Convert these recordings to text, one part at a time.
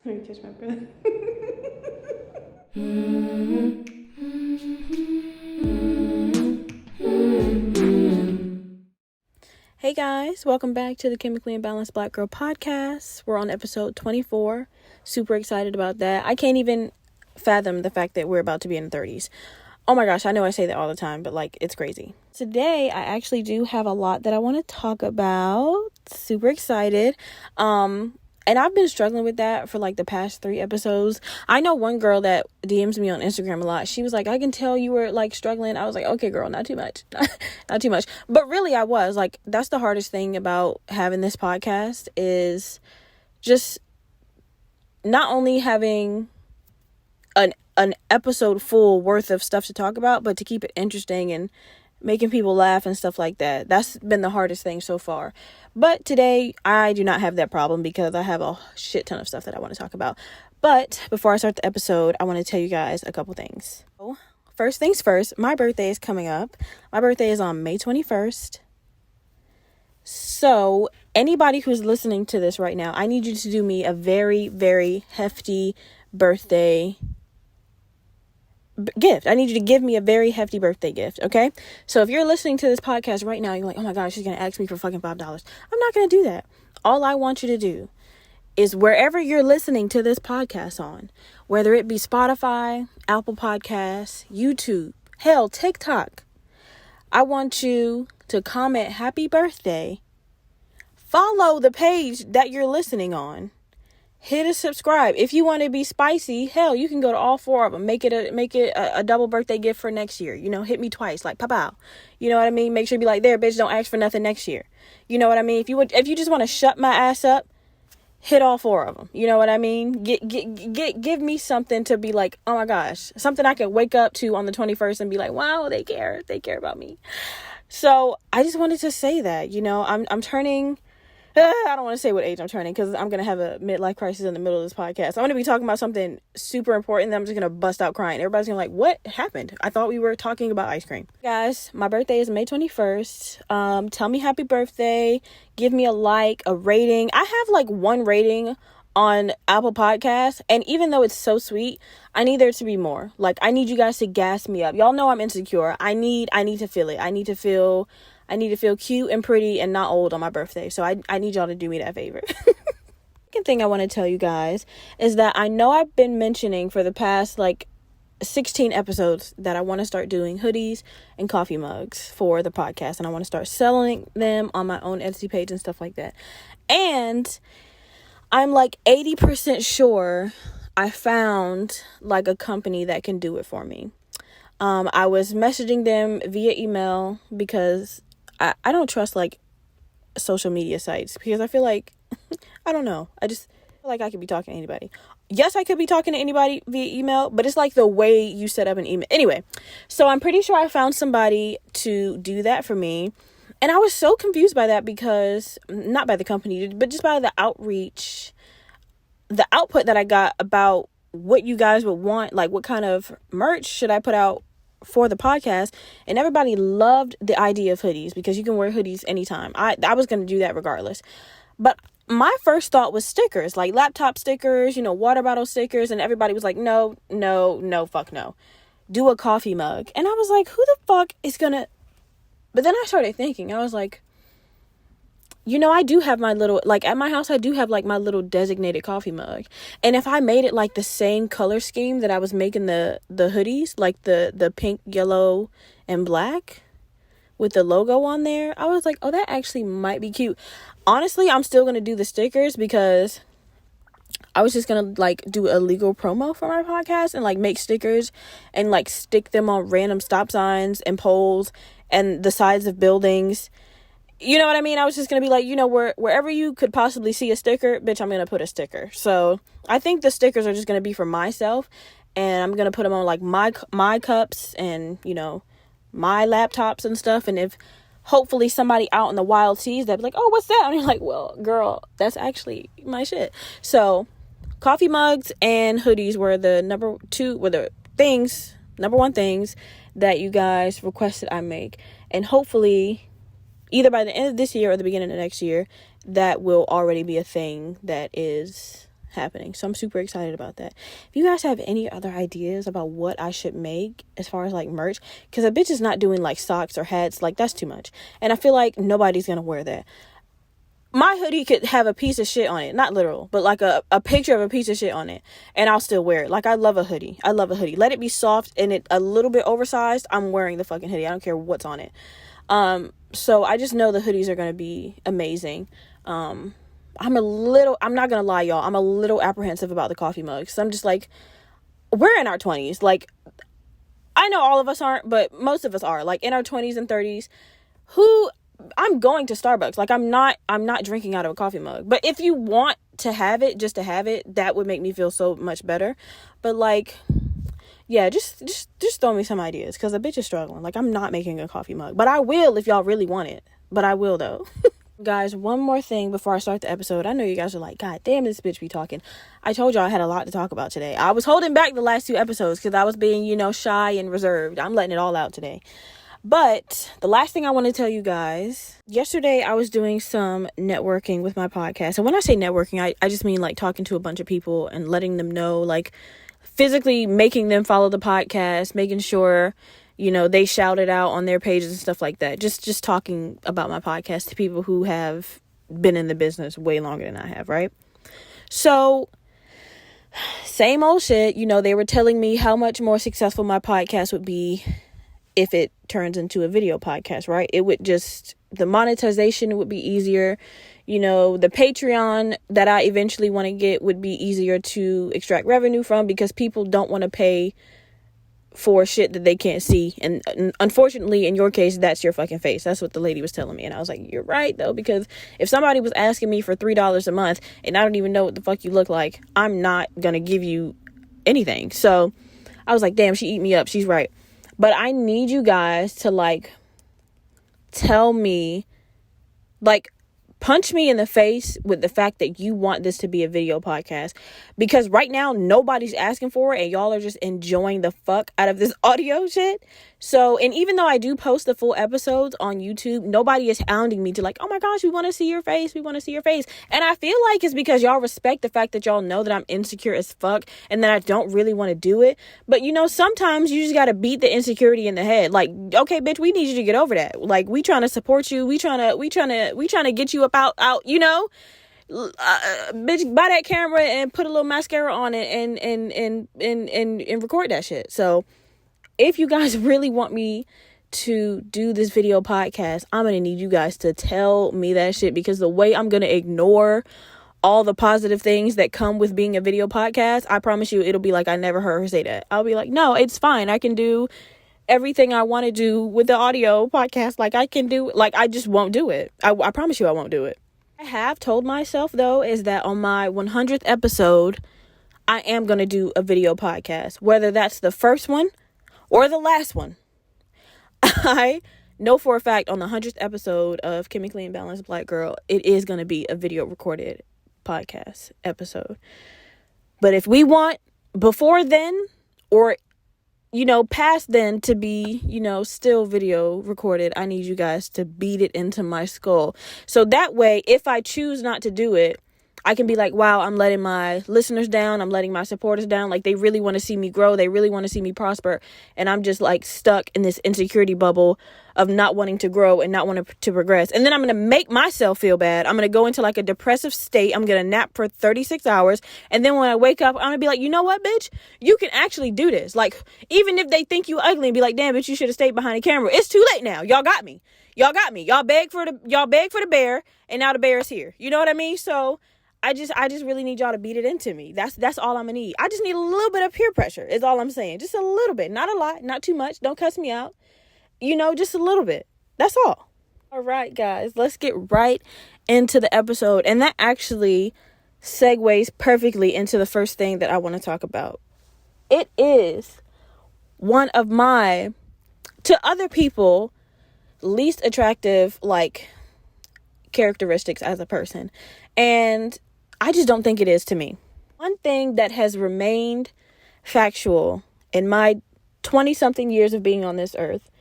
Let me catch my breath. Hey guys, welcome back to the Chemically Imbalanced Black Girl Podcast. We're on episode 24. Super excited about that. I can't even fathom the fact that we're about to be in the 30s. Oh my gosh, I know I say that all the time, but it's crazy. Today, I actually do have a lot that I want to talk about. Super excited. And I've been struggling with that for the past 3 episodes. I know one girl that DMs me on Instagram a lot. She was like, I can tell you were struggling. I was like, okay, girl, not too much. Not too much. But really I was that's the hardest thing about having this podcast is just not only having an episode full worth of stuff to talk about, but to keep it interesting and making people laugh and stuff like that. That's been the hardest thing so far. But today, I do not have that problem because I have a shit ton of stuff that I want to talk about. But before I start the episode, I want to tell you guys a couple things. So, first things first, my birthday is coming up. My birthday is on May 21st. So, anybody who's listening to this right now, I need you to do me a very, very hefty birthday gift. I need you to give me a very hefty birthday gift, okay? So if you're listening to this podcast right now, you're like, oh my gosh, she's gonna ask me for fucking $5. I'm not gonna do that. All I want you to do is wherever you're listening to this podcast on, whether it be Spotify, Apple Podcasts, YouTube, hell, TikTok, I want you to comment happy birthday, follow the page that you're listening on, hit a subscribe. If you want to be spicy, hell, you can go to all 4 of them. Make it a double birthday gift for next year. Hit me twice, pow. You know what I mean? Make sure you be there, bitch, don't ask for nothing next year. You know what I mean? If you just want to shut my ass up, hit all 4 of them. You know what I mean? Give me something to be oh my gosh, something I can wake up to on the 21st and be wow, they care about me. So I just wanted to say that, I'm turning. I don't want to say what age I'm turning because I'm going to have a midlife crisis in the middle of this podcast. I'm going to be talking about something super important that I'm just going to bust out crying. Everybody's going to what happened? I thought we were talking about ice cream. Guys, my birthday is May 21st. Tell me happy birthday. Give me a rating. I have 1 rating on Apple Podcasts. And even though it's so sweet, I need there to be more. I need you guys to gas me up. Y'all know I'm insecure. I need to feel it. I need to feel cute and pretty and not old on my birthday. So I need y'all to do me that favor. Second thing I want to tell you guys is that I know I've been mentioning for the past 16 episodes that I want to start doing hoodies and coffee mugs for the podcast. And I want to start selling them on my own Etsy page and stuff like that. And I'm 80% sure I found a company that can do it for me. I was messaging them via email because I don't trust social media sites because I feel I don't know. I just feel I could be talking to anybody. Yes, I could be talking to anybody via email, but it's the way you set up an email. Anyway, so I'm pretty sure I found somebody to do that for me. And I was so confused by that because, not by the company, but just by the outreach, the output that I got about what you guys would want, what kind of merch should I put out for the podcast. And everybody loved the idea of hoodies because you can wear hoodies anytime. I was going to do that regardless. But my first thought was stickers, laptop stickers, water bottle stickers. And everybody was no, fuck no. Do a coffee mug. And I was who the fuck is going to... But then I started thinking, I was I do have my little, at my house, I do have my little designated coffee mug. And if I made it the same color scheme that I was making the hoodies, the pink, yellow, and black with the logo on there, I was oh, that actually might be cute. Honestly, I'm still going to do the stickers because I was just going to do a legal promo for my podcast and make stickers and stick them on random stop signs and poles and the sides of buildings. You know what I mean? I was just going to be wherever you could possibly see a sticker, bitch, I'm going to put a sticker. So I think the stickers are just going to be for myself. And I'm going to put them on my cups and, my laptops and stuff. And if hopefully somebody out in the wild sees that, be oh, what's that? And you're well, girl, that's actually my shit. So coffee mugs and hoodies were the number 1 things that you guys requested I make. And hopefully either by the end of this year or the beginning of next year, that will already be a thing that is happening. So I'm super excited about that. If you guys have any other ideas about what I should make as far as like merch, because a bitch is not doing like socks or hats, like that's too much. And I feel like nobody's gonna wear that. My hoodie could have a piece of shit on it, not literal, but like a picture of a piece of shit on it, and I'll still wear it. Like, I love a hoodie. Let it be soft and it a little bit oversized. I'm wearing the fucking hoodie. I don't care what's on it. So I just know the hoodies are going to be amazing. I'm not going to lie, y'all. I'm a little apprehensive about the coffee mugs. So I'm just like, we're in our 20s. Like, I know all of us aren't, but most of us are. Like, in our 20s and 30s, I'm going to Starbucks. Like, I'm not drinking out of a coffee mug. But if you want to have it, just to have it, that would make me feel so much better. But like, yeah, just throw me some ideas, because a bitch is struggling. Like, I'm not making a coffee mug, but I will if y'all really want it. But I will though. Guys, one more thing before I start the episode. I know you guys are like, God damn, this bitch be talking. I told y'all I had a lot to talk about today. I was holding back the last 2 episodes because I was being, shy and reserved. I'm letting it all out today. But the last thing I want to tell you guys, yesterday I was doing some networking with my podcast. And when I say networking, I just mean like talking to a bunch of people and letting them know, like physically making them follow the podcast, making sure, they shout it out on their pages and stuff like that. Just talking about my podcast to people who have been in the business way longer than I have, right? So same old shit, they were telling me how much more successful my podcast would be if it turns into a video podcast, right? It would the monetization would be easier. The Patreon that I eventually want to get would be easier to extract revenue from, because people don't want to pay for shit that they can't see. And unfortunately, in your case, that's your fucking face. That's what the lady was telling me. And I was like, you're right, though, because if somebody was asking me for $3 a month and I don't even know what the fuck you look like, I'm not going to give you anything. So I was like, damn, she eat me up. She's right. But I need you guys to like tell me, like, punch me in the face with the fact that you want this to be a video podcast, because right now nobody's asking for it and y'all are just enjoying the fuck out of this audio shit. So, and even though I do post the full episodes on YouTube, nobody is hounding me to like, oh my gosh, we want to see your face. We want to see your face. And I feel like it's because y'all respect the fact that y'all know that I'm insecure as fuck and that I don't really want to do it. But sometimes you just got to beat the insecurity in the head. Like, okay, bitch, we need you to get over that. Like, we trying to support you. We trying to get you up out, bitch, buy that camera and put a little mascara on it and record that shit. So if you guys really want me to do this video podcast, I'm going to need you guys to tell me that shit, because the way I'm going to ignore all the positive things that come with being a video podcast, I promise you it'll be like I never heard her say that. I'll be like, no, it's fine. I can do everything I want to do with the audio podcast. Like, I can do, like, I just won't do it. I promise you I won't do it. I have told myself, though, is that on my 100th episode, I am going to do a video podcast, whether that's the first one or the last one. I know for a fact on the 100th episode of Chemically Imbalanced Black Girl, it is going to be a video recorded podcast episode. But if we want before then, or past then, to be, still video recorded, I need you guys to beat it into my skull. So that way, if I choose not to do it, I can be like, wow, I'm letting my listeners down. I'm letting my supporters down. Like, they really want to see me grow. They really want to see me prosper. And I'm just like stuck in this insecurity bubble of not wanting to grow and not wanting to progress. And then I'm going to make myself feel bad. I'm going to go into like a depressive state. I'm going to nap for 36 hours. And then when I wake up, I'm going to be like, you know what, bitch? You can actually do this. Like, even if they think you ugly and be like, damn, bitch, you should have stayed behind the camera. It's too late now. Y'all got me. Y'all begged for the bear, and now the bear is here. You know what I mean? So I just really need y'all to beat it into me. That's all I'm gonna need. I just need a little bit of peer pressure is all I'm saying. Just a little bit, not a lot, not too much. Don't cuss me out. Just a little bit. That's all. All right, guys, let's get right into the episode. And that actually segues perfectly into the first thing that I want to talk about. It is one of my, to other people, least attractive, like, characteristics as a person. And I just don't think it is to me. One thing that has remained factual in my 20-something years of being on this earth,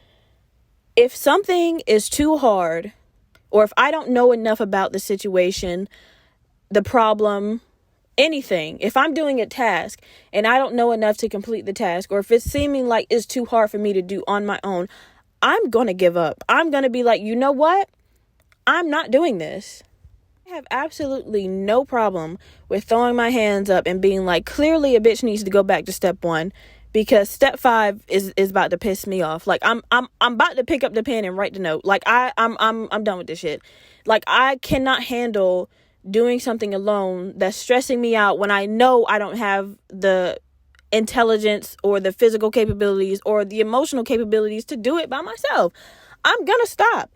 if something is too hard, or if I don't know enough about the situation, the problem, anything, if I'm doing a task and I don't know enough to complete the task, or if it's seeming like it's too hard for me to do on my own, I'm going to give up. I'm going to be like, you know what? I'm not doing this. I have absolutely no problem with throwing my hands up and being like, clearly a bitch needs to go back to step 1, because step 5 is about to piss me off. Like, I'm about to pick up the pen and write the note. Like, I'm done with this shit. Like, I cannot handle doing something alone that's stressing me out when I know I don't have the intelligence or the physical capabilities or the emotional capabilities to do it by myself. I'm gonna stop.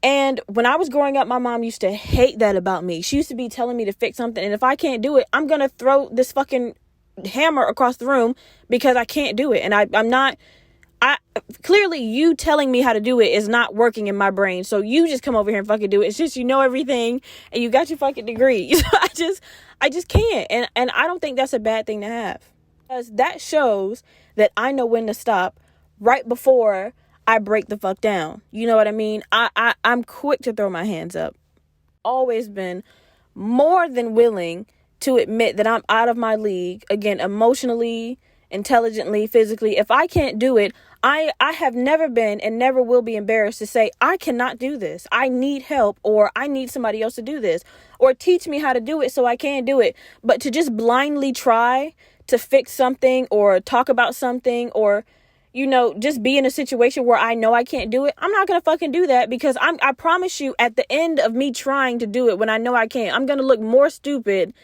And when I was growing up, my mom used to hate that about me. She used to be telling me to fix something, and if I can't do it, I'm gonna throw this fucking hammer across the room because I can't do it. And I'm not, clearly you telling me how to do it is not working in my brain. So you just come over here and fucking do it. It's just, you know everything and you got your fucking degree. So I just can't. And I don't think that's a bad thing to have, because that shows that I know when to stop right before I break the fuck down. You know what I mean? I'm quick to throw my hands up. Always been more than willing to admit that I'm out of my league, again, emotionally, intelligently, physically. If I can't do it, I have never been and never will be embarrassed to say, I cannot do this. I need help, or I need somebody else to do this, or teach me how to do it so I can do it. But to just blindly try to fix something or talk about something, or, you know, just be in a situation where I know I can't do it, I'm not going to fucking do that, because I promise you, at the end of me trying to do it when I know I can't, I'm going to look more stupid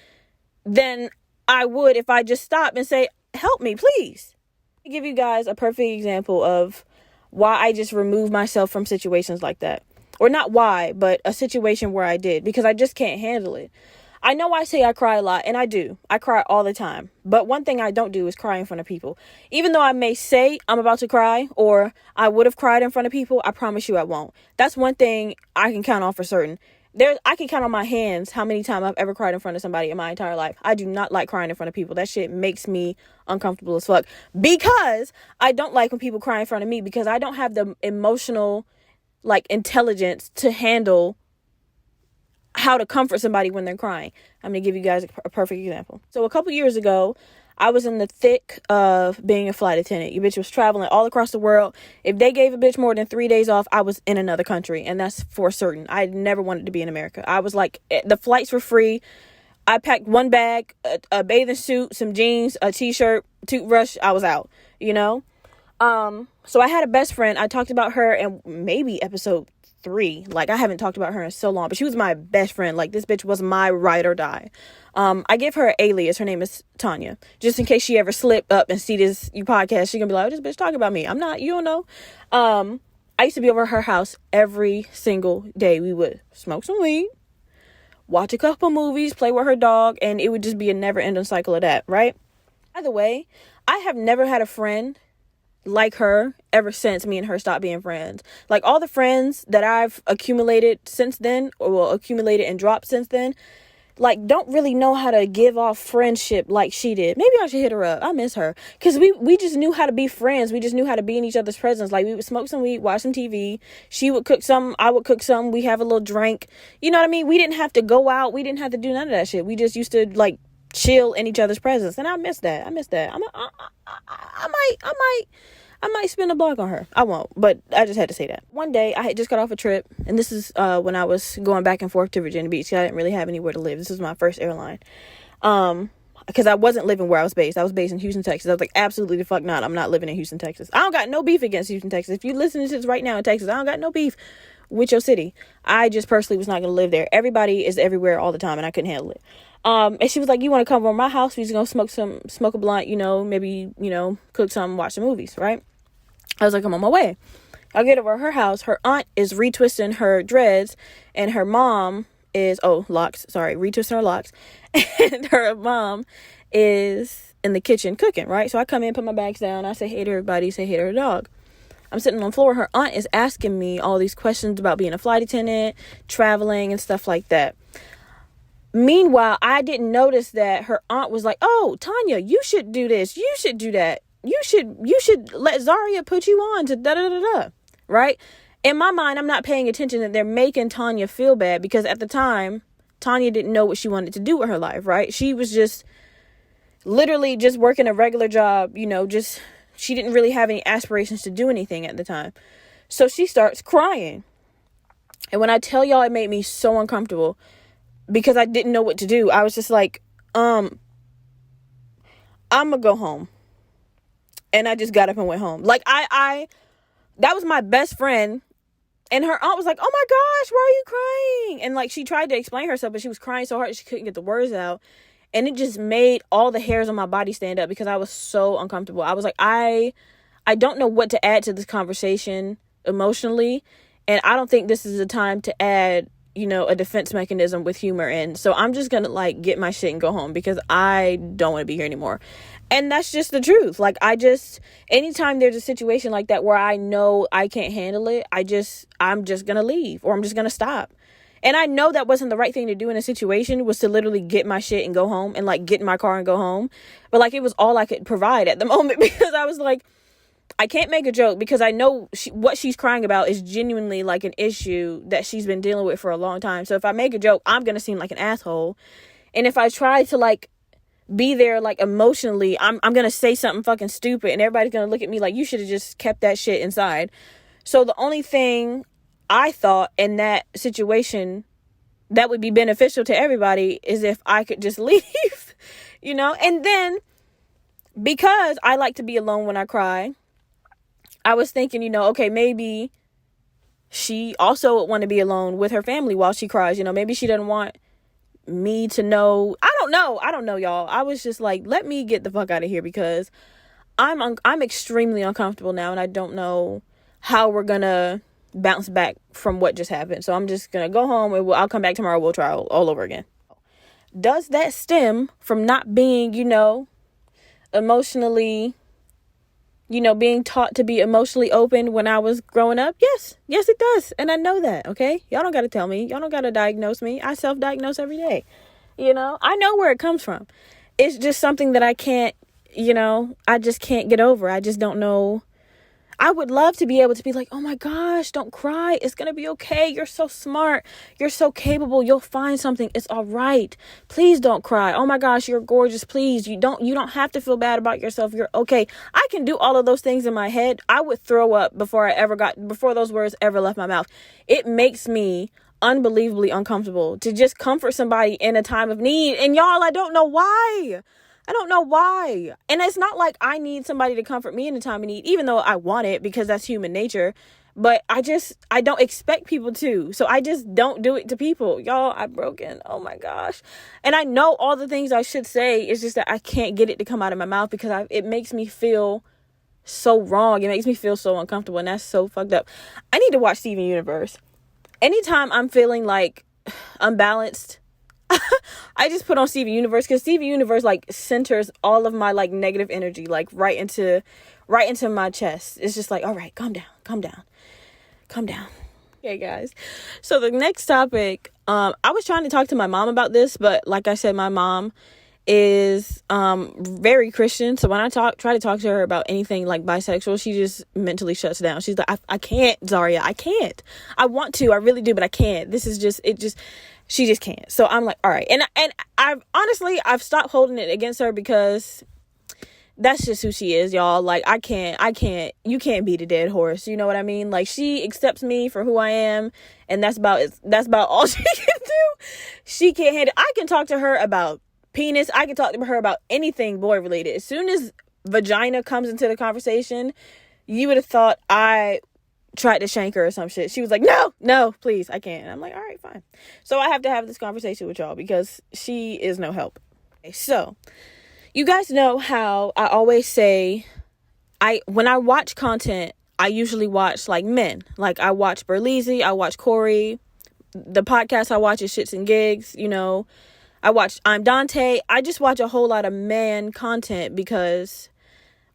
than I would if I just stop and say, help me, please. I'll give you guys a perfect example of why I just remove myself from situations like that. Or not why, but a situation where I did, because I just can't handle it. I know I say I cry a lot, and I do. I cry all the time. But one thing I don't do is cry in front of people. Even though I may say I'm about to cry, or I would have cried in front of people, I promise you I won't. That's one thing I can count on for certain. I can count on my hands how many times I've ever cried in front of somebody in my entire life. I do not like crying in front of people. That shit makes me uncomfortable as fuck. Because I don't like when people cry in front of me, because I don't have the emotional, like, intelligence to handle how to comfort somebody when they're crying. I'm going to give you guys a perfect example. So a couple years ago, I was in the thick of being a flight attendant. Your bitch was traveling all across the world. If they gave a bitch more than 3 days off, I was in another country. And that's for certain. I never wanted to be in America. I was like, the flights were free. I packed one bag, a bathing suit, some jeans, a t-shirt, toothbrush. I was out, you know? So I had a best friend. I talked about her in maybe episode 3. Like, I haven't talked about her in so long, but she was my best friend. Like, this bitch was my ride or die. I give her an alias. Her name is Tanya, just in case she ever slip up and see this podcast. She gonna be like, oh, this bitch talking about me. I'm not, you don't know. I used to be over at her house every single day. We would smoke some weed, watch a couple movies, play with her dog, and it would just be a never ending cycle of that, right? By the way, I have never had a friend like her ever since me and her stopped being friends. Like, all the friends that I've accumulated since then, or well, accumulated and dropped since then, like, don't really know how to give off friendship like she did. Maybe I should hit her up. I miss her. Because we just knew how to be friends. We just knew how to be in each other's presence. Like, we would smoke some weed, watch some TV. She would cook some, I would cook some. We have a little drink. You know what I mean? We didn't have to go out. We didn't have to do none of that shit. We just used to, like, chill in each other's presence. And I miss that. I might spin a blog on her. I won't, but I just had to say that. One day, I had just got off a trip, and this is when I was going back and forth to Virginia Beach. I didn't really have anywhere to live. This was my first airline. Because I wasn't living where I was based. I was based in Houston, Texas. I was like, absolutely the fuck not. I'm not living in Houston, Texas. I don't got no beef against Houston, Texas. If you listen to this right now in Texas, I don't got no beef with your city. I just personally was not going to live there. Everybody is everywhere all the time, and I couldn't handle it. And she was like, you want to come over to my house? We're just going to smoke a blunt, you know, maybe, you know, cook some, watch some movies, right? I was like, I'm on my way. I'll get over to her house. Her aunt is retwisting her dreads, and her mom is, retwisting her locks. And her mom is in the kitchen cooking, right? So I come in, put my bags down. I say hey to everybody, say hey to her dog. I'm sitting on the floor. Her aunt is asking me all these questions about being a flight attendant, traveling, and stuff like that. Meanwhile, I didn't notice that her aunt was like, oh, Tanya, you should do this. You should do that. You should let Zaria put you on to da-da-da-da, right? In my mind, I'm not paying attention that they're making Tanya feel bad, because at the time, Tanya didn't know what she wanted to do with her life, right? She was just literally just working a regular job, just she didn't really have any aspirations to do anything at the time. So she starts crying. And when I tell y'all, it made me so uncomfortable because I didn't know what to do. I was just like, I'm gonna go home. And I just got up and went home. Like that was my best friend. And her aunt was like, oh my gosh, why are you crying? And like, she tried to explain herself, but she was crying so hard she couldn't get the words out. And it just made all the hairs on my body stand up because I was so uncomfortable. I was like, I don't know what to add to this conversation emotionally. And I don't think this is the time to add, a defense mechanism with humor in. So I'm just going to like get my shit and go home because I don't want to be here anymore. And that's just the truth. Like, anytime there's a situation like that where I know I can't handle it, I'm just going to leave or I'm just going to stop. And I know that wasn't the right thing to do in a situation, was to literally get my shit and go home and like get in my car and go home. But like, it was all I could provide at the moment because I was like, I can't make a joke because I know what she's crying about is genuinely like an issue that she's been dealing with for a long time. So if I make a joke, I'm going to seem like an asshole. And if I try to like be there like emotionally, I'm going to say something fucking stupid and everybody's going to look at me like, you should have just kept that shit inside. So the only thing I thought in that situation that would be beneficial to everybody is if I could just leave, and then because I like to be alone when I cry, I was thinking, okay, maybe she also would want to be alone with her family while she cries. Maybe she doesn't want me to know. I don't know, y'all. I was just like, let me get the fuck out of here because I'm extremely uncomfortable now and I don't know how we're gonna bounce back from what just happened. So I'm just gonna go home and I'll come back tomorrow. We'll try all over again. Does that stem from not being, emotionally, being taught to be emotionally open when I was growing up? Yes, it does. And I know that, okay? Y'all don't got to tell me. Y'all don't got to diagnose me. I self-diagnose every day. I know where it comes from. It's just something that I can't, I just can't get over. I just don't know. I would love to be able to be like, oh my gosh, don't cry. It's going to be okay. You're so smart. You're so capable. You'll find something. It's all right. Please don't cry. Oh my gosh, you're gorgeous. Please. You don't have to feel bad about yourself. You're okay. I can do all of those things in my head. I would throw up before those words ever left my mouth. It makes me unbelievably uncomfortable to just comfort somebody in a time of need. And y'all, I don't know why. And it's not like I need somebody to comfort me in a time of need, even though I want it because that's human nature. But I don't expect people to. So I just don't do it to people. Y'all, I'm broken. Oh my gosh. And I know all the things I should say. It's just that I can't get it to come out of my mouth because it makes me feel so wrong. It makes me feel so uncomfortable. And that's so fucked up. I need to watch Steven Universe. Anytime I'm feeling like unbalanced, I just put on Steven Universe because Steven Universe like centers all of my like negative energy like right into my chest. It's just like, all right, calm down. Okay, guys. So the next topic, I was trying to talk to my mom about this, but like I said, my mom is very Christian. So when I try to talk to her about anything like bisexual, she just mentally shuts down. She's like, I can't, Zaria. I can't. I want to. I really do, but I can't. This is just, she just can't. So I'm like, all right. And I've stopped holding it against her because that's just who she is, y'all. Like, I can't, you can't beat a dead horse. You know what I mean? Like, she accepts me for who I am. And that's about all she can do. She can't handle. I can talk to her about penis. I can talk to her about anything boy related. As soon as vagina comes into the conversation, you would have thought I tried to shank her or some shit. She was like, no, please, I can't. And I'm like, all right, fine. So I have to have this conversation with y'all because she is no help. Okay, so you guys know how I always say, when I watch content, I usually watch like men. Like I watch Berleezy, I watch Corey. The podcast I watch is Shits and Gigs, I watch I'm Dante. I just watch a whole lot of man content because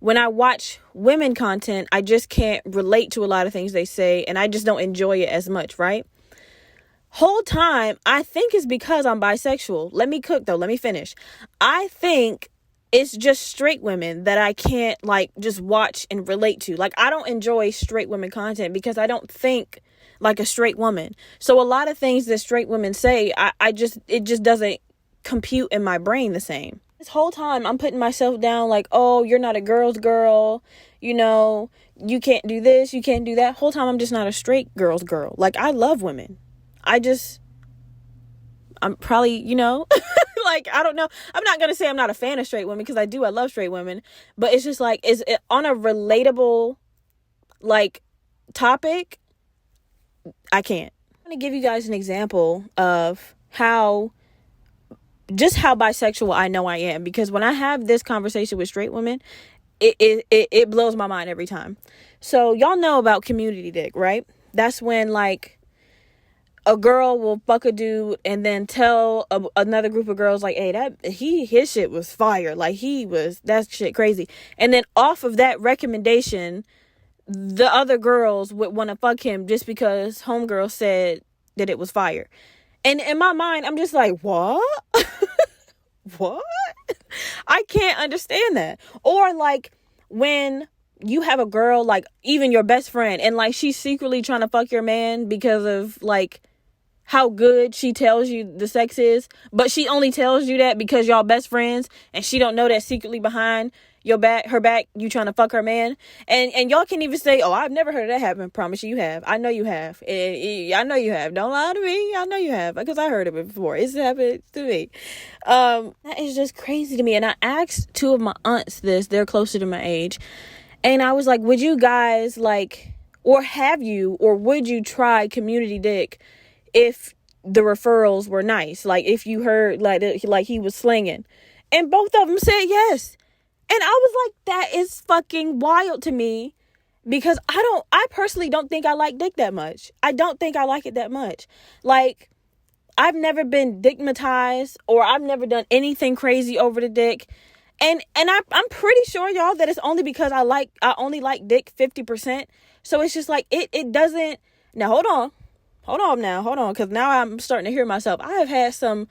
when I watch women content, I just can't relate to a lot of things they say and I just don't enjoy it as much, right? Whole time, I think it's because I'm bisexual. Let me cook though. Let me finish. I think it's just straight women that I can't like just watch and relate to. Like I don't enjoy straight women content because I don't think like a straight woman. So a lot of things that straight women say, it just doesn't compute in my brain the same. This whole time I'm putting myself down like, oh, you're not a girl's girl, you know, you can't do this, you can't do that. Whole time I'm just not a straight girl's girl. Like, I love women. I'm probably, you know, like, I don't know. I'm not going to say I'm not a fan of straight women, because I love straight women. But it's just like, is it on a relatable, like, topic? I can't. I'm going to give you guys an example of how bisexual I know I am. Because when I have this conversation with straight women, it blows my mind every time. So y'all know about community dick, right? That's when, like, a girl will fuck a dude and then tell another group of girls, like, hey, his shit was fire. Like, that shit crazy. And then off of that recommendation, the other girls would want to fuck him just because homegirl said that it was fire. And in my mind, I'm just like, what? What? I can't understand that. Or like when you have a girl, like even your best friend, and like she's secretly trying to fuck your man because of like how good she tells you the sex is, but she only tells you that because y'all best friends, and she don't know that secretly behind her back, you trying to fuck her man. And y'all can even say, oh, I've never heard of that happen. Promise you have. I know you have. I know you have. Don't lie to me. I know you have, because I heard of it before. It's happened to me. That is just crazy to me. And I asked two of my aunts this. They're closer to my age. And I was like, would you guys like, or would you try community dick if the referrals were nice? Like if you heard like he was slinging? And both of them said yes. And I was like, that is fucking wild to me, because I personally don't think I like dick that much. I don't think I like it that much. Like, I've never been dickmatized, or I've never done anything crazy over the dick. And I'm pretty sure, y'all, that it's only because I only like dick 50%. So it's just like, it doesn't. Now, hold on. Because now I'm starting to hear myself. I have had some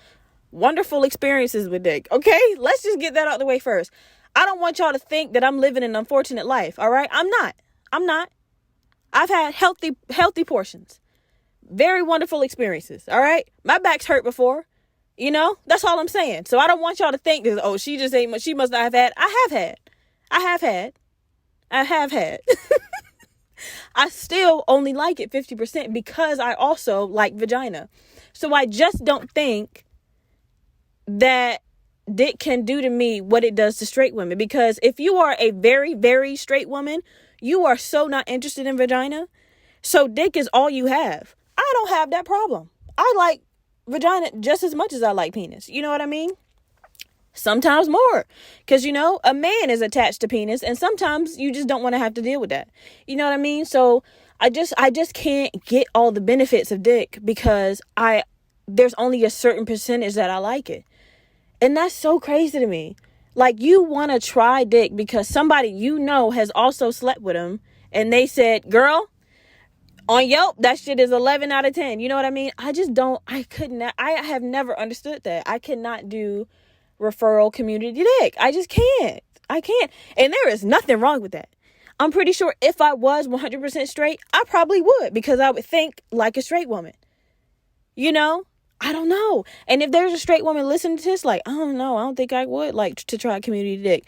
wonderful experiences with dick. Okay. Let's just get that out of the way first. I don't want y'all to think that I'm living an unfortunate life. All right. I'm not. I've had healthy portions. Very wonderful experiences. All right. My back's hurt before. You know, that's all I'm saying. So I don't want y'all to think that, oh, she just ain't much. She must not have had. I have had. I still only like it 50% because I also like vagina. So I just don't think that dick can do to me what it does to straight women. Because if you are a very, very straight woman, you are so not interested in vagina. So dick is all you have. I don't have that problem. I like vagina just as much as I like penis. You know what I mean? Sometimes more. Because, you know, a man is attached to penis, and sometimes you just don't want to have to deal with that. You know what I mean? So I just can't get all the benefits of dick, because there's only a certain percentage that I like it. And that's so crazy to me. Like, you want to try dick because somebody you know has also slept with him, and they said, girl, on Yelp, that shit is 11 out of 10. You know what I mean? I have never understood that. I cannot do referral community dick. I just can't. I can't. And there is nothing wrong with that. I'm pretty sure if I was 100% straight, I probably would, because I would think like a straight woman. You know? I don't know. And if there's a straight woman listening to this, like, I don't know. I don't think I would like to try community dick.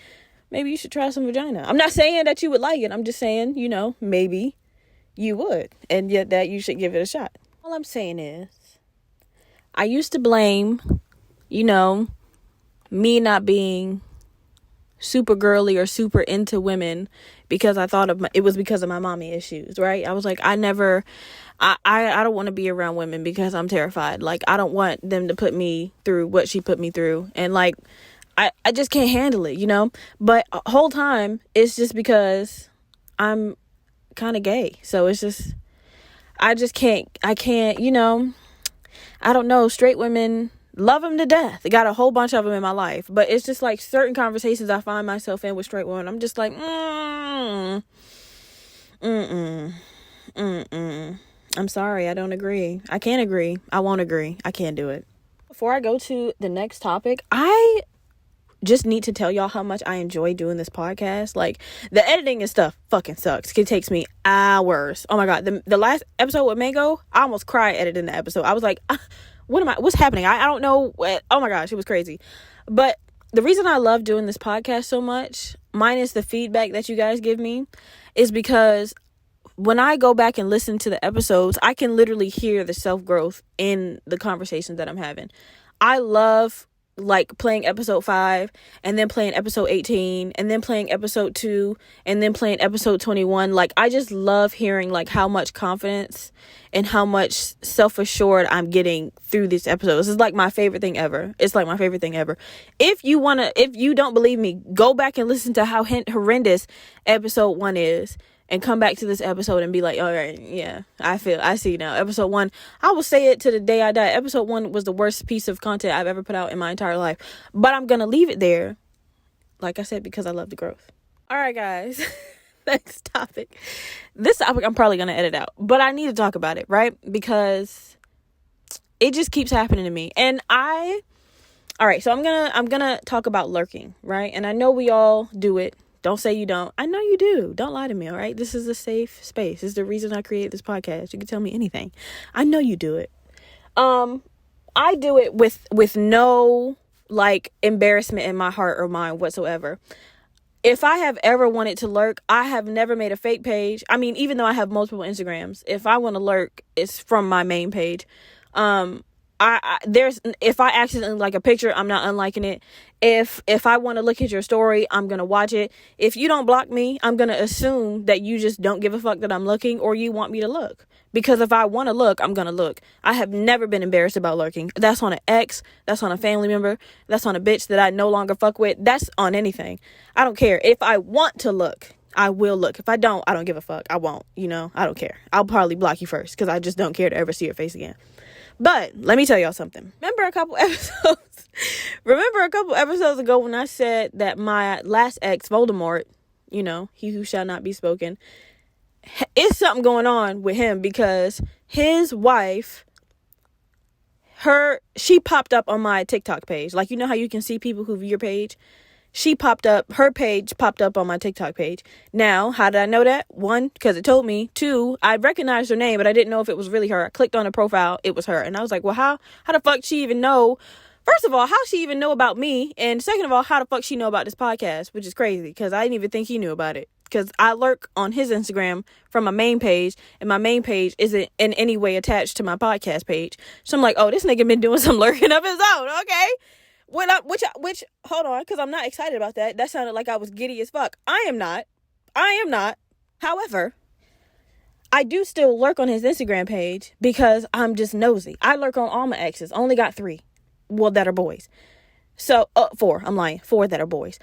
Maybe you should try some vagina. I'm not saying that you would like it. I'm just saying, you know, maybe you would. And yet that you should give it a shot. All I'm saying is, I used to blame, you know, me not being super girly or super into women because I thought it was because of my mommy issues, right? I was like, I don't want to be around women because I'm terrified. Like, I don't want them to put me through what she put me through. And like, I just can't handle it, you know? But whole time, it's just because I'm kind of gay. So it's just, I can't, you know, I don't know. Straight women, love them to death. I got a whole bunch of them in my life. But it's just like certain conversations I find myself in with straight women, I'm just like, I'm sorry, I don't agree. I can't agree. I won't agree. I can't do it. Before I go to the next topic, I just need to tell y'all how much I enjoy doing this podcast. Like, the editing and stuff fucking sucks. It takes me hours. Oh my God. The last episode with Mango, I almost cried editing the episode. I was like, what's happening? I don't know. Oh my gosh, it was crazy. But the reason I love doing this podcast so much, minus the feedback that you guys give me, is because when I go back and listen to the episodes, I can literally hear the self-growth in the conversations that I'm having. I love like playing episode 5 and then playing episode 18 and then playing episode 2 and then playing episode 21. Like, I just love hearing like how much confidence and how much self-assured I'm getting through these episodes. This is like my favorite thing ever. It's like my favorite thing ever. If you don't believe me, go back and listen to how horrendous episode 1 is and come back to this episode and be like, all right, yeah, I see now. Episode 1, I will say it to the day I die. Episode 1 was the worst piece of content I've ever put out in my entire life. But I'm going to leave it there, like I said, because I love the growth. All right, guys. Next topic. This topic I'm probably going to edit out, but I need to talk about it, right? Because it just keeps happening to me. And all right, so I'm going to talk about lurking, right? And I know we all do it. Don't say you don't. I know you do. Don't lie to me, all right? This is a safe space. This is the reason I create this podcast. You can tell me anything. I know you do it. I do it with no, like, embarrassment in my heart or mind whatsoever. If I have ever wanted to lurk, I have never made a fake page. I mean, even though I have multiple Instagrams, if I want to lurk, it's from my main page. If I accidentally like a picture, I'm not unliking it. If I want to look at your story, I'm going to watch it. If you don't block me, I'm going to assume that you just don't give a fuck that I'm looking, or you want me to look. Because if I want to look, I'm going to look. I have never been embarrassed about lurking. That's on an ex. That's on a family member. That's on a bitch that I no longer fuck with. That's on anything. I don't care. If I want to look, I will look. If I don't give a fuck. I won't, I don't care. I'll probably block you first because I just don't care to ever see your face again. But let me tell y'all something. Remember a couple episodes ago when I said that my last ex, Voldemort, he who shall not be spoken, is something going on with him because his wife, she popped up on my TikTok page. Like, how you can see people who view your page? Her page popped up on my TikTok page. Now, how did I know that? 1, because it told me. 2, I recognized her name, but I didn't know if it was really her. I clicked on her profile. It was her. And I was like, well, how the fuck she even know? First of all, how she even know about me? And second of all, how the fuck she know about this podcast? Which is crazy, because I didn't even think he knew about it. Because I lurk on his Instagram from my main page, and my main page isn't in any way attached to my podcast page. So I'm like, oh, this nigga been doing some lurking of his own. Okay. Which hold on, because I'm not excited about that. That sounded like I was giddy as fuck. I am not. However, I do still lurk on his Instagram page because I'm just nosy. I lurk on all my exes. Only got 3. Well, that are boys. So, 4. I'm lying. 4 that are boys.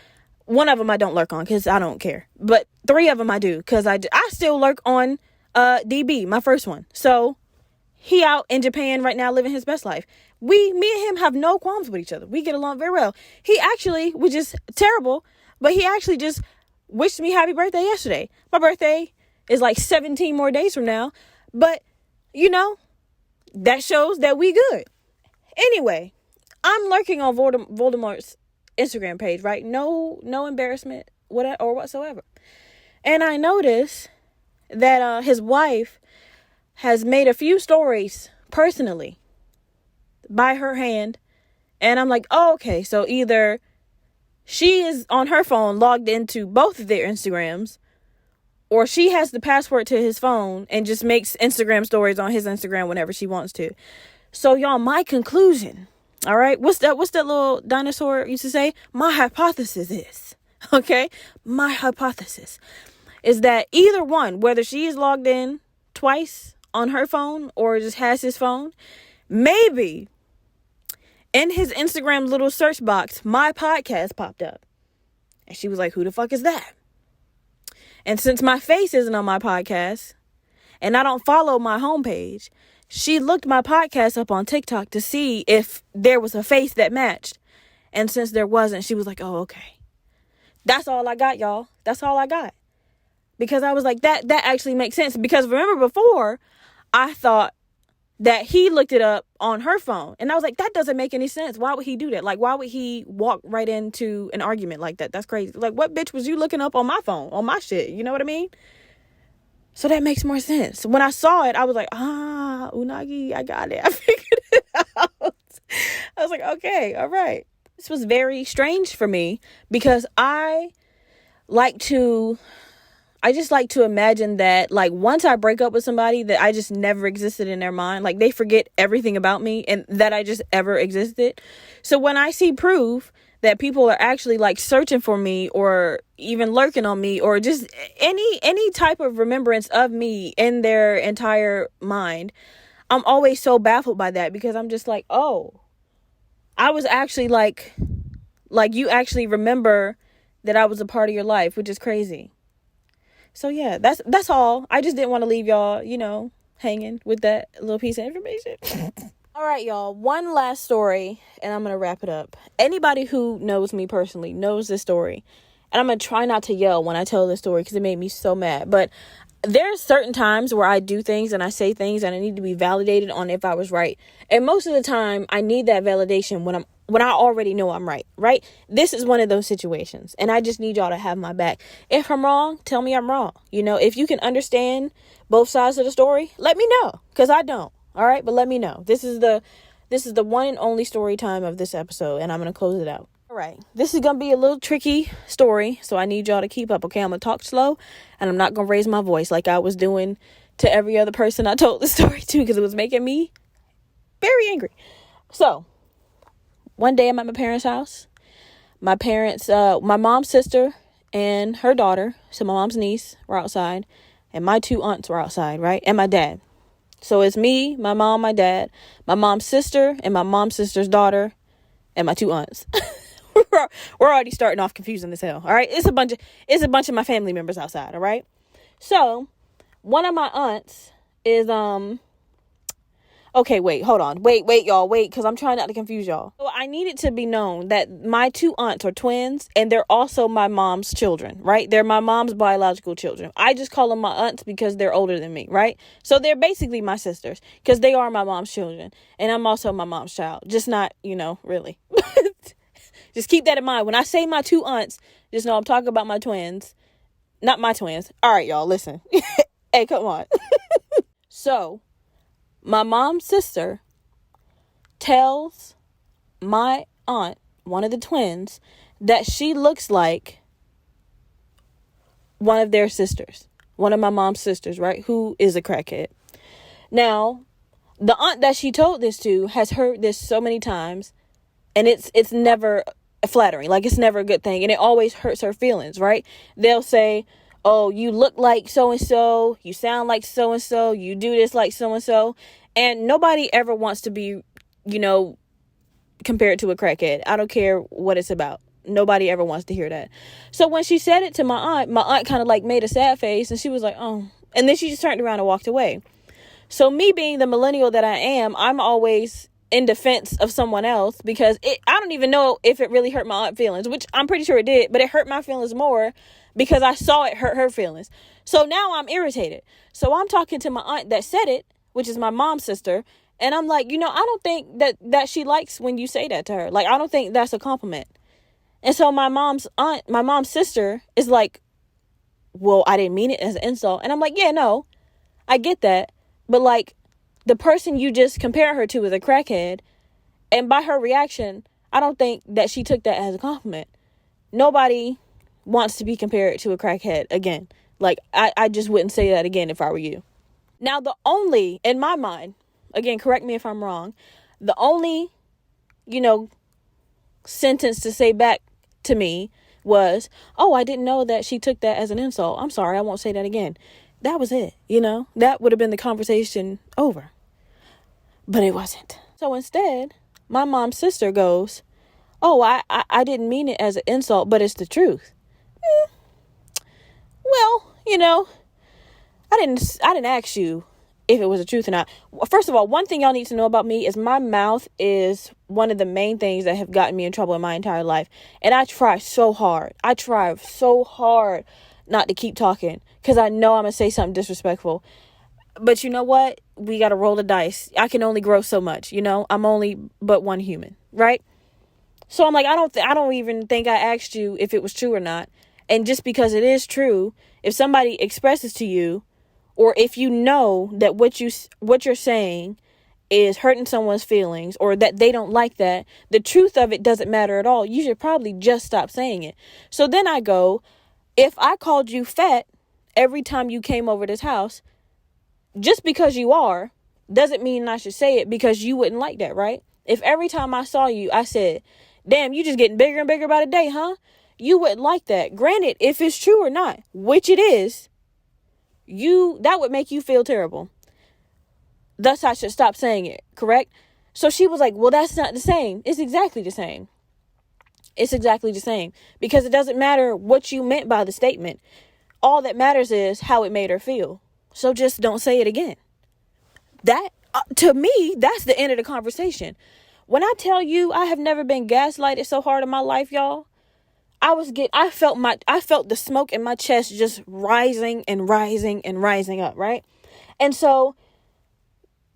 1 of them I don't lurk on because I don't care. But 3 of them I do because I still lurk on DB, my first one. So, he out in Japan right now living his best life. Me and him have no qualms with each other. We get along very well. He actually, which is terrible, but he actually just wished me happy birthday yesterday. My birthday is like 17 more days from now. But, that shows that we good. Anyway, I'm lurking on Voldemort's Instagram page, right? No embarrassment whatsoever. And I notice that his wife has made a few stories personally by her hand. And I'm like, oh, okay. So either she is on her phone logged into both of their Instagrams, or she has the password to his phone and just makes Instagram stories on his Instagram whenever she wants to. So y'all, my conclusion, all right, what's that little dinosaur used to say? My hypothesis is, okay, my hypothesis is that either one, whether she is logged in twice on her phone or just has his phone, maybe in his Instagram little search box, my podcast popped up. And she was like, who the fuck is that? And since my face isn't on my podcast and I don't follow my homepage, she looked my podcast up on TikTok to see if there was a face that matched. And since there wasn't, she was like, oh, okay. That's all I got, y'all. That's all I got. Because I was like, that actually makes sense. Because remember before, I thought that he looked it up on her phone. And I was like, that doesn't make any sense. Why would he do that? Like, why would he walk right into an argument like that? That's crazy. Like, what bitch was you looking up on my phone, on my shit? You know what I mean? So that makes more sense. When I saw it, I was like, Unagi, I got it. I figured it out. I was like, okay, all right. This was very strange for me because I just like to imagine that, like, once I break up with somebody, that I just never existed in their mind. Like, they forget everything about me and that I just ever existed. So when I see proof that people are actually, like, searching for me or even lurking on me or just any type of remembrance of me in their entire mind, I'm always so baffled by that, because I'm just like, oh, I was actually like you actually remember that I was a part of your life, which is crazy. So yeah, that's all. I just didn't want to leave y'all, hanging with that little piece of information. All right, y'all. One last story, and I'm going to wrap it up. Anybody who knows me personally knows this story. And I'm going to try not to yell when I tell this story because it made me so mad. But there's certain times where I do things and I say things and I need to be validated on if I was right. And most of the time, I need that validation when I already know I'm right? This is one of those situations. And I just need y'all to have my back. If I'm wrong, tell me I'm wrong. If you can understand both sides of the story, let me know. Because I don't. All right, but let me know. This is the one and only story time of this episode, and I'm going to close it out. All right, this is going to be a little tricky story, so I need y'all to keep up, okay? I'm going to talk slow, and I'm not going to raise my voice like I was doing to every other person I told the story to, because it was making me very angry. So, one day I'm at my parents' house. My mom's sister and her daughter, so my mom's niece, were outside, and my two aunts were outside, right? And my dad. So it's me, my mom, my dad, my mom's sister, and my mom's sister's daughter, and my two aunts. We're already starting off confusing as hell. All right, it's a bunch of my family members outside. All right, so one of my aunts is Okay, wait, hold on. Wait, y'all, because I'm trying not to confuse y'all. So I need it to be known that my two aunts are twins, and they're also my mom's children, right? They're my mom's biological children. I just call them my aunts because they're older than me, right? So they're basically my sisters because they are my mom's children, and I'm also my mom's child. Just not, really. Just keep that in mind. When I say my two aunts, just know I'm talking about my twins, not my twins. All right, y'all, listen. Hey, come on. So my mom's sister tells my aunt, one of the twins, that she looks like one of their sisters, one of my mom's sisters, right? Who is a crackhead. Now, the aunt that she told this to has heard this so many times, and it's never flattering. Like, it's never a good thing, and it always hurts her feelings, right? They'll say, oh, you look like so-and-so, you sound like so-and-so, you do this like so-and-so. And nobody ever wants to be, compared to a crackhead. I don't care what it's about. Nobody ever wants to hear that. So when she said it to my aunt kind of like made a sad face, and she was like, oh. And then she just turned around and walked away. So me being the millennial that I am, I'm always in defense of someone else because I don't even know if it really hurt my aunt's feelings, which I'm pretty sure it did, but it hurt my feelings more because I saw it hurt her feelings. So now I'm irritated. So I'm talking to my aunt that said it, which is my mom's sister, and I'm like, I don't think that she likes when you say that to her. Like, I don't think that's a compliment. And so my mom's sister is like, well, I didn't mean it as an insult. And I'm like, yeah, no, I get that. But like, the person you just compare her to is a crackhead. And by her reaction, I don't think that she took that as a compliment. Nobody wants to be compared to a crackhead again. Like, I just wouldn't say that again if I were you. Now, in my mind, again, correct me if I'm wrong, the only, sentence to say back to me was, oh, I didn't know that she took that as an insult. I'm sorry, I won't say that again. That was it, that would have been the conversation over. But it wasn't. So instead, my mom's sister goes, oh, I didn't mean it as an insult, but it's the truth. Well, I didn't ask you if it was the truth or not. First of all, one thing y'all need to know about me is my mouth is one of the main things that have gotten me in trouble in my entire life. And I try so hard not to keep talking because I know I'm going to say something disrespectful. But you know what? We got to roll the dice. I can only grow so much, I'm only but one human, right? So I'm like, I don't even think I asked you if it was true or not. And just because it is true, if somebody expresses to you, or if you know that what you're saying is hurting someone's feelings, or that they don't like that, the truth of it doesn't matter at all. You should probably just stop saying it. So then I go, if I called you fat every time you came over this house, just because you are, doesn't mean I should say it, because you wouldn't like that, right? If every time I saw you, I said, damn, you just getting bigger and bigger by the day, huh? You wouldn't like that. Granted, if it's true or not, which it is, that would make you feel terrible. Thus, I should stop saying it, correct? So she was like, well, that's not the same. It's exactly the same. It's exactly the same. Because it doesn't matter what you meant by the statement. All that matters is how it made her feel. So just don't say it again. That, to me, that's the end of the conversation. When I tell you I have never been gaslighted so hard in my life, y'all, I felt the smoke in my chest just rising and rising and rising up, right? And so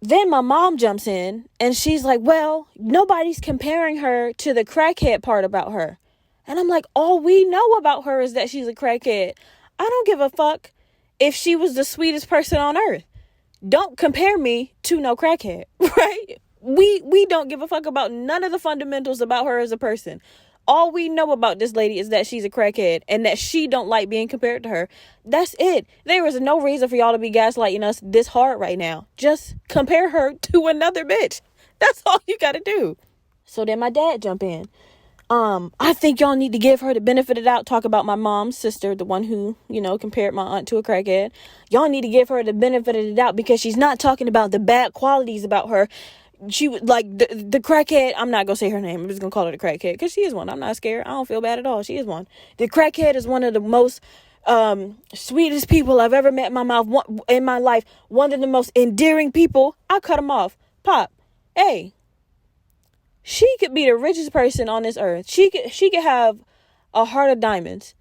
then my mom jumps in and she's like, well, nobody's comparing her to the crackhead part about her. And I'm like, all we know about her is that she's a crackhead. I don't give a fuck if she was the sweetest person on earth. Don't compare me to no crackhead, right? We don't give a fuck about none of the fundamentals about her as a person. All we know about this lady is that she's a crackhead and that she don't like being compared to her. That's it. There is no reason for y'all to be gaslighting us this hard right now. Just compare her to another bitch. That's all you got to do. So then my dad jump in. I think y'all need to give her the benefit of the doubt. Talk about my mom's sister, the one who, compared my aunt to a crackhead. Y'all need to give her the benefit of the doubt because she's not talking about the bad qualities about her. She was like the crackhead. I'm not gonna say her name. I'm just gonna call her the crackhead because she is one. I'm not scared. I don't feel bad at all. She is one. The crackhead is one of the most sweetest people I've ever met in my life. One of the most endearing people. I cut him off. Pop, hey, she could be the richest person on this earth. She could have a heart of diamonds.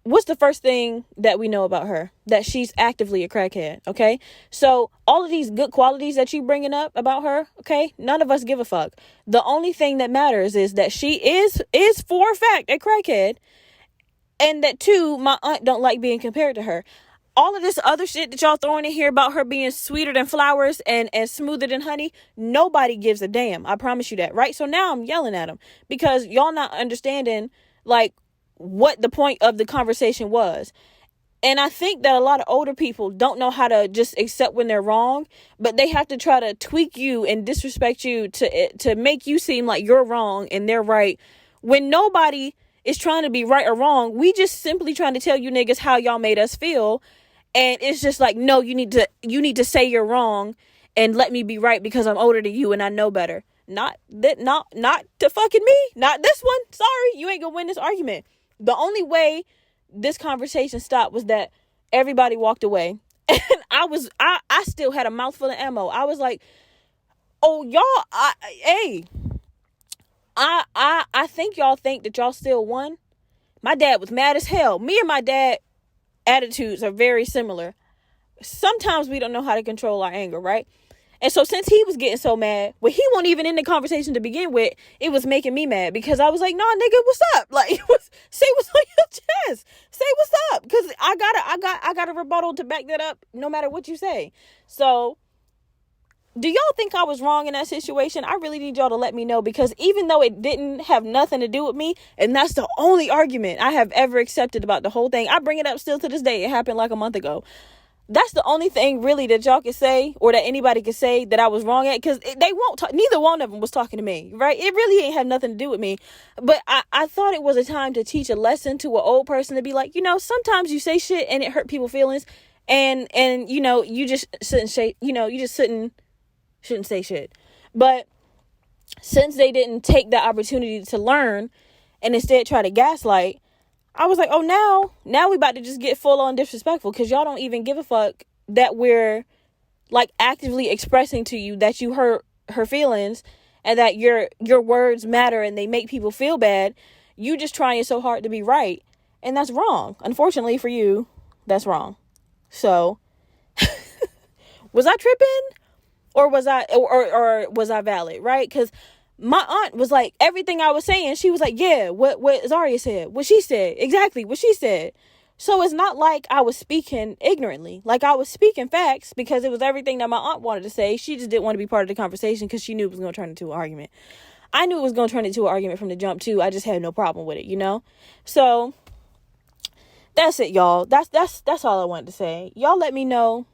What's the first thing that we know about her? That she's actively a crackhead, okay? So all of these good qualities that you bringing up about her, okay? None of us give a fuck. The only thing that matters is that she is for a fact a crackhead, and that too, my aunt don't like being compared to her. All of this other shit that y'all throwing in here about her being sweeter than flowers and smoother than honey, nobody gives a damn. I promise you that, right? So now I'm yelling at them because y'all not understanding, like, what the point of the conversation was. And I think that a lot of older people don't know how to just accept when they're wrong, but they have to try to tweak you and disrespect you to make you seem like you're wrong and they're right. When nobody is trying to be right or wrong, we just simply trying to tell you niggas how y'all made us feel. And it's just like, no, you need to say you're wrong and let me be right because I'm older than you and I know better. Not to fucking me. Not this one. Sorry, you ain't gonna win this argument. The only way this conversation stopped was that everybody walked away. And I still had a mouthful of ammo. I was like, oh, y'all, I think y'all think that y'all still won. My dad was mad as hell. Me and my dad attitudes are very similar. Sometimes we don't know how to control our anger, right? And so since he was getting so mad, well, he wasn't even in the conversation to begin with. It was making me mad because I was like, nah, nigga, what's up? Like, say what's on your chest. Say what's up. Because I got a rebuttal to back that up no matter what you say. So do y'all think I was wrong in that situation? I really need y'all to let me know, because even though it didn't have nothing to do with me, and that's the only argument I have ever accepted about the whole thing, I bring it up still to this day. It happened like a month ago. That's the only thing really that y'all can say, or that anybody can say that I was wrong at, because they won't talk. Neither one of them was talking to me, right? It really ain't have nothing to do with me. But I thought it was a time to teach a lesson to an old person, to be like, sometimes you say shit and it hurt people's feelings, and you just shouldn't say, shouldn't say shit. But since they didn't take the opportunity to learn and instead try to gaslight, I was like, oh, now we about to just get full on disrespectful, because y'all don't even give a fuck that we're like actively expressing to you that you hurt her feelings and that your words matter and they make people feel bad. You just trying so hard to be right, and that's wrong. Unfortunately for you, that's wrong. So Was I tripping? Or was I valid, right? Because my aunt was like, everything I was saying, she was like, yeah, what Zaria said, what she said, exactly what she said. So it's not like I was speaking ignorantly. Like, I was speaking facts because it was everything that my aunt wanted to say. She just didn't want to be part of the conversation because she knew it was going to turn into an argument. I knew it was going to turn into an argument from the jump too. I just had no problem with it, you know? So that's it, y'all. That's all I wanted to say. Y'all let me know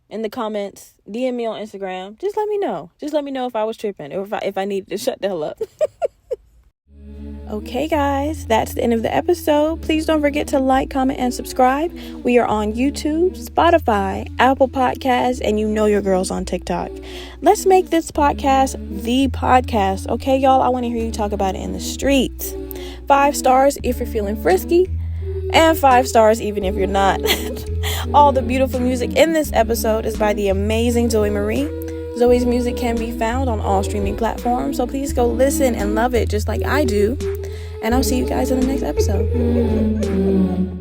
in the comments. DM me on Instagram. Just let me know. Just let me know if I was tripping or if I needed to shut the hell up. Okay, guys, that's the end of the episode. Please don't forget to like, comment, and subscribe. We are on YouTube, Spotify, Apple Podcasts, and you know your girl's on TikTok. Let's make this podcast the podcast. Okay, y'all? I want to hear you talk about it in the streets. 5 stars if you're feeling frisky, and 5 stars even if you're not. All the beautiful music in this episode is by the amazing Zoe Marie. Zoe's music can be found on all streaming platforms, so please go listen and love it just like I do. And I'll see you guys in the next episode.